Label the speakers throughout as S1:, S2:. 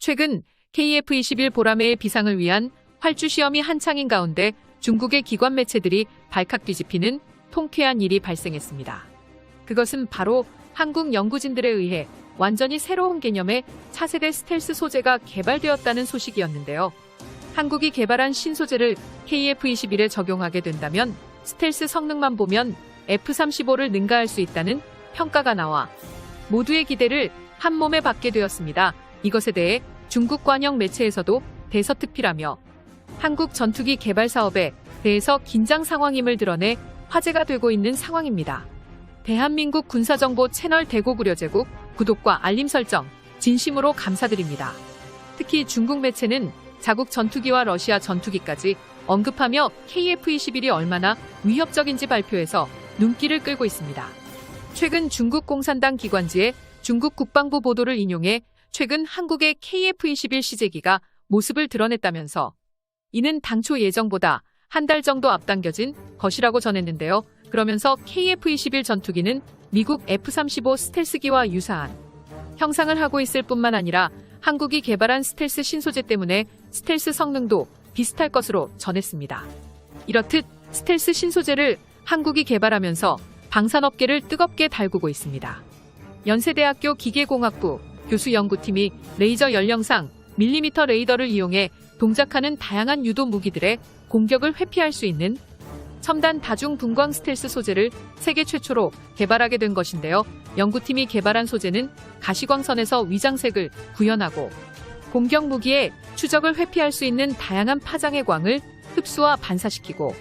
S1: 최근 KF-21 보라매의 비상을 위한 활주 시험이 한창인 가운데 중국의 기관 매체들이 발칵 뒤집히는 통쾌한 일이 발생했습니다. 그것은 바로 한국 연구진들에 의해 완전히 새로운 개념의 차세대 스텔스 소재가 개발되었다는 소식이었는데요. 한국이 개발한 신소재를 KF-21에 적용하게 된다면 스텔스 성능만 보면 F-35를 능가할 수 있다는 평가가 나와 모두의 기대를 한몸에 받게 되었습니다. 이것에 대해 중국 관영 매체에서도 대서특필하며 한국 전투기 개발 사업에 대해서 긴장 상황임을 드러내 화제가 되고 있는 상황입니다. 대한민국 군사정보 채널 대고구려제국 구독과 알림 설정 진심으로 감사드립니다. 특히 중국 매체는 자국 전투기와 러시아 전투기까지 언급하며 KF-21이 얼마나 위협적인지 발표해서 눈길을 끌고 있습니다. 최근 중국 공산당 기관지의 중국 국방부 보도를 인용해 최근 한국의 KF-21 시제기가 모습을 드러냈다면서 이는 당초 예정보다 한 달 정도 앞당겨진 것이라고 전했는데요. 그러면서 KF-21 전투기는 미국 F-35 스텔스기와 유사한 형상을 하고 있을 뿐만 아니라 한국이 개발한 스텔스 신소재 때문에 스텔스 성능도 비슷할 것으로 전했습니다. 이렇듯 스텔스 신소재를 한국이 개발하면서 방산업계를 뜨겁게 달구고 있습니다. 연세대학교 기계공학부 교수 연구팀이 레이저 연령상 밀리미터 레이더를 이용해 동작하는 다양한 유도 무기들의 공격을 회피할 수 있는 첨단 다중 분광 스텔스 소재를 세계 최초로 개발하게 된 것인데요. 연구팀이 개발한 소재는 가시광선에서 위장색을 구현하고 공격 무기의 추적을 회피할 수 있는 다양한 파장의 광을 흡수와 반사시키고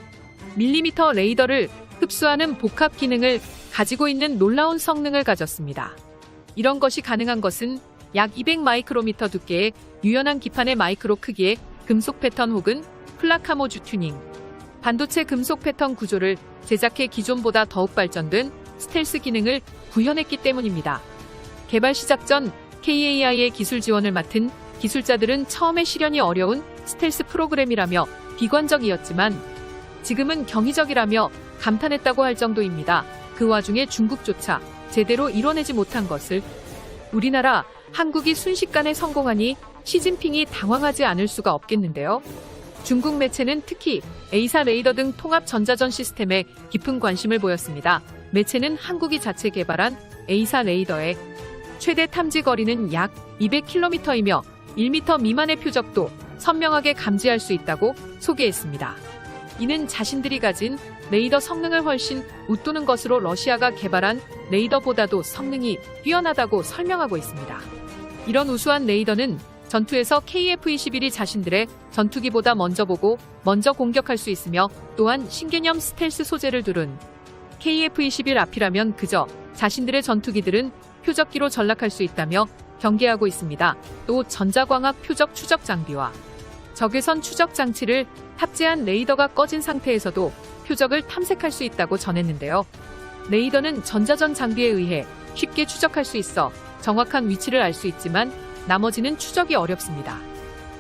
S1: 밀리미터 레이더를 흡수하는 복합 기능을 가지고 있는 놀라운 성능을 가졌습니다. 이런 것이 가능한 것은 약 200 마이크로미터 두께의 유연한 기판의 마이크로 크기의 금속 패턴 혹은 플라카모주 튜닝, 반도체 금속 패턴 구조를 제작해 기존보다 더욱 발전된 스텔스 기능을 구현했기 때문입니다. 개발 시작 전 KAI의 기술 지원을 맡은 기술자들은 처음에 실현이 어려운 스텔스 프로그램이라며 비관적이었지만 지금은 경이적이라며 감탄했다고 할 정도입니다. 그 와중에 중국조차 제대로 이뤄내지 못한 것을 우리나라, 한국이 순식간에 성공하니 시진핑이 당황하지 않을 수가 없겠는데요. 중국 매체는 특히 A사 레이더 등 통합 전자전 시스템에 깊은 관심을 보였습니다. 매체는 한국이 자체 개발한 A사 레이더의 최대 탐지 거리는 약 200km이며 1m 미만의 표적도 선명하게 감지할 수 있다고 소개했습니다. 이는 자신들이 가진 레이더 성능을 훨씬 웃도는 것으로 러시아가 개발한 레이더보다도 성능이 뛰어나다고 설명하고 있습니다. 이런 우수한 레이더는 전투에서 KF-21이 자신들의 전투기보다 먼저 보고 먼저 공격할 수 있으며 또한 신개념 스텔스 소재를 두른 KF-21 앞이라면 그저 자신들의 전투기들은 표적기로 전락할 수 있다며 경계하고 있습니다. 또 전자광학 표적 추적 장비와 적외선 추적 장치를 탑재한 레이더가 꺼진 상태에서도 표적을 탐색할 수 있다고 전했는데요. 레이더는 전자전 장비에 의해 쉽게 추적할 수 있어 정확한 위치를 알 수 있지만 나머지는 추적이 어렵습니다.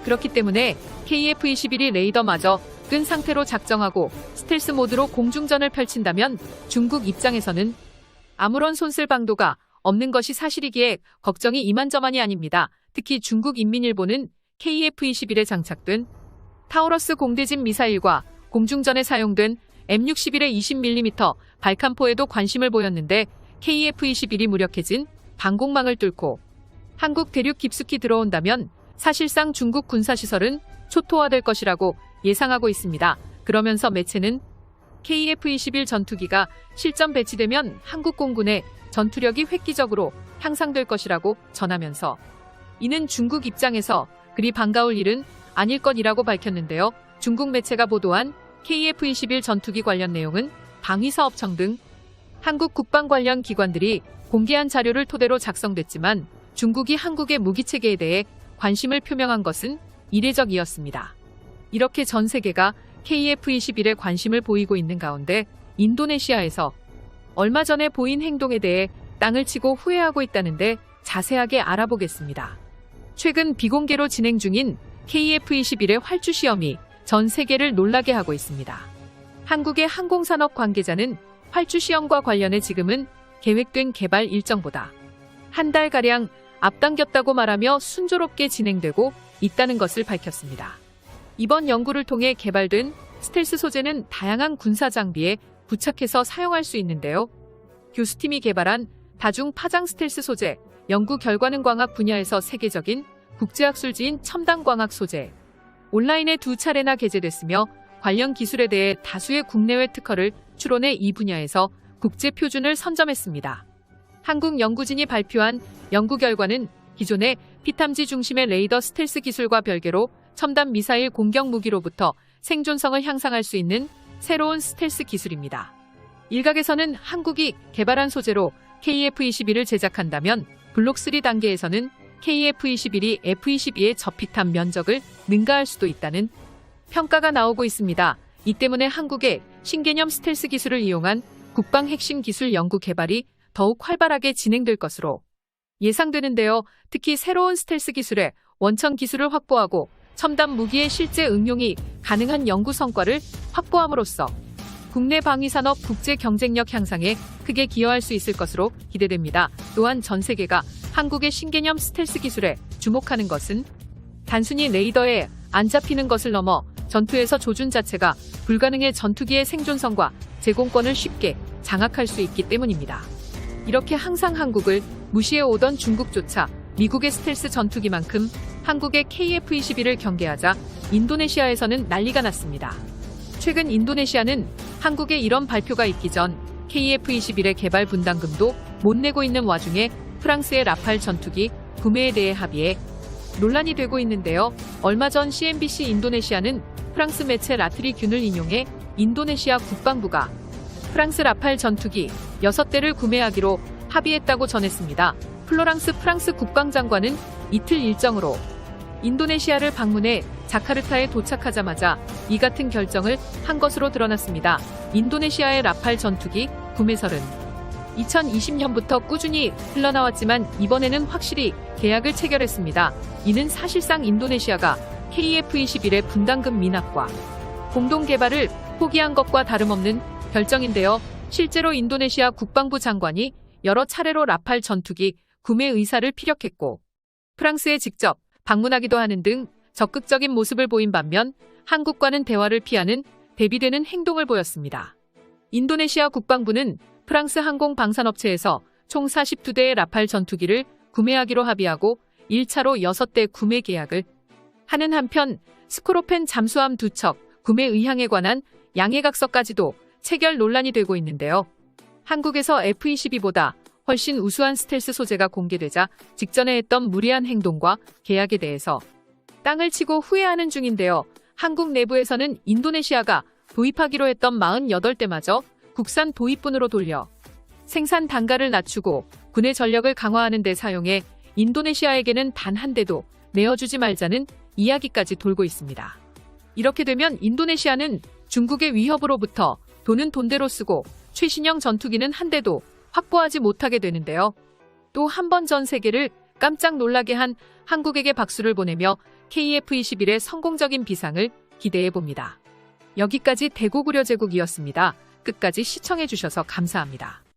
S1: 그렇기 때문에 KF-21이 레이더마저 끈 상태로 작정하고 스텔스 모드로 공중전을 펼친다면 중국 입장에서는 아무런 손쓸 방도가 없는 것이 사실이기에 걱정이 이만저만이 아닙니다. 특히 중국 인민일보는 KF-21에 장착된 타우러스 공대진 미사일과 공중전에 사용된 M61의 20mm 발칸포에도 관심을 보였는데 KF-21이 무력해진 방공망을 뚫고 한국 대륙 깊숙이 들어온다면 사실상 중국 군사시설은 초토화될 것이라고 예상하고 있습니다. 그러면서 매체는 KF-21 전투기가 실전 배치되면 한국 공군의 전투력이 획기적으로 향상될 것이라고 전하면서 이는 중국 입장에서 그리 반가울 일은 아닐 것이라고 밝혔는데요. 중국 매체가 보도한 KF-21 전투기 관련 내용은 방위사업청 등 한국 국방 관련 기관들이 공개한 자료를 토대로 작성됐지만 중국이 한국의 무기체계에 대해 관심을 표명한 것은 이례적이었습니다. 이렇게 전 세계가 KF-21에 관심을 보이고 있는 가운데 인도네시아에서 얼마 전에 보인 행동에 대해 땅을 치고 후회하고 있다는데 자세하게 알아보겠습니다. 최근 비공개로 진행 중인 KF-21의 활주 시험이 전 세계를 놀라게 하고 있습니다. 한국의 항공산업 관계자는 활주 시험과 관련해 지금은 계획된 개발 일정보다 한 달가량 앞당겼다고 말하며 순조롭게 진행되고 있다는 것을 밝혔습니다. 이번 연구를 통해 개발된 스텔스 소재는 다양한 군사 장비에 부착해서 사용할 수 있는데요. 교수팀이 개발한 다중 파장 스텔스 소재, 연구 결과는 광학 분야에서 세계적인 국제학술지인 첨단광학 소재, 온라인에 2차례나 게재됐으며 관련 기술에 대해 다수의 국내외 특허를 출원해 이 분야에서 국제 표준을 선점했습니다. 한국 연구진이 발표한 연구 결과는 기존의 피탐지 중심의 레이더 스텔스 기술과 별개로 첨단 미사일 공격 무기로부터 생존성을 향상할 수 있는 새로운 스텔스 기술입니다. 일각에서는 한국이 개발한 소재로 KF-21을 제작한다면 블록 3 단계에서는 KF-21이 F-22의 저피탐 면적을 능가할 수도 있다는 평가가 나오고 있습니다. 이 때문에 한국의 신개념 스텔스 기술을 이용한 국방 핵심 기술 연구 개발이 더욱 활발하게 진행될 것으로 예상되는데요. 특히 새로운 스텔스 기술의 원천 기술을 확보하고 첨단 무기의 실제 응용이 가능한 연구 성과를 확보함으로써 국내 방위산업 국제 경쟁력 향상에 크게 기여할 수 있을 것으로 기대됩니다. 또한 전 세계가 한국의 신개념 스텔스 기술에 주목하는 것은 단순히 레이더에 안 잡히는 것을 넘어 전투에서 조준 자체가 불가능해 전투기의 생존성과 제공권을 쉽게 장악할 수 있기 때문입니다. 이렇게 항상 한국을 무시해 오던 중국조차 미국의 스텔스 전투기만큼 한국의 KF-21을 경계하자 인도네시아에서는 난리가 났습니다. 최근 인도네시아는 한국의 이런 발표가 있기 전 KF-21의 개발 분담금도 못 내고 있는 와중에 프랑스의 라팔 전투기 구매에 대해 합의해 논란이 되고 있는데요. 얼마 전 CNBC 인도네시아는 프랑스 매체 라트리균을 인용해 인도네시아 국방부가 프랑스 라팔 전투기 6대를 구매하기로 합의했다고 전했습니다. 플로랑스 프랑스 국방장관은 이틀 일정으로 인도네시아를 방문해 자카르타에 도착하자마자 이 같은 결정을 한 것으로 드러났습니다. 인도네시아의 라팔 전투기 구매설은 2020년부터 꾸준히 흘러나왔지만 이번에는 확실히 계약을 체결했습니다. 이는 사실상 인도네시아가 KF-21의 분담금 미납과 공동 개발을 포기한 것과 다름없는 결정인데요. 실제로 인도네시아 국방부 장관이 여러 차례로 라팔 전투기 구매 의사를 피력했고 프랑스에 직접 방문하기도 하는 등 적극적인 모습을 보인 반면 한국과는 대화를 피하는 대비되는 행동을 보였습니다. 인도네시아 국방부는 프랑스 항공방산업체에서 총 42대의 라팔 전투기를 구매하기로 합의하고 1차로 6대 구매 계약을 하는 한편 스코로펜 잠수함 2척 구매 의향에 관한 양해각서까지도 체결 논란이 되고 있는데요. 한국에서 F-22보다 훨씬 우수한 스텔스 소재가 공개되자 직전에 했던 무리한 행동과 계약에 대해서 땅을 치고 후회하는 중인데요. 한국 내부에서는 인도네시아가 도입하기로 했던 48대마저 국산 도입분으로 돌려 생산 단가를 낮추고 군의 전력을 강화하는 데 사용해 인도네시아에게는 단 한 대도 내어주지 말자는 이야기까지 돌고 있습니다. 이렇게 되면 인도네시아는 중국의 위협으로부터 돈은 돈대로 쓰고 최신형 전투기는 한 대도 확보하지 못하게 되는데요. 또 한 번 전 세계를 깜짝 놀라게 한 한국에게 박수를 보내며 KF-21의 성공적인 비상을 기대해봅니다. 여기까지 대구구려제국이었습니다. 끝까지 시청해주셔서 감사합니다.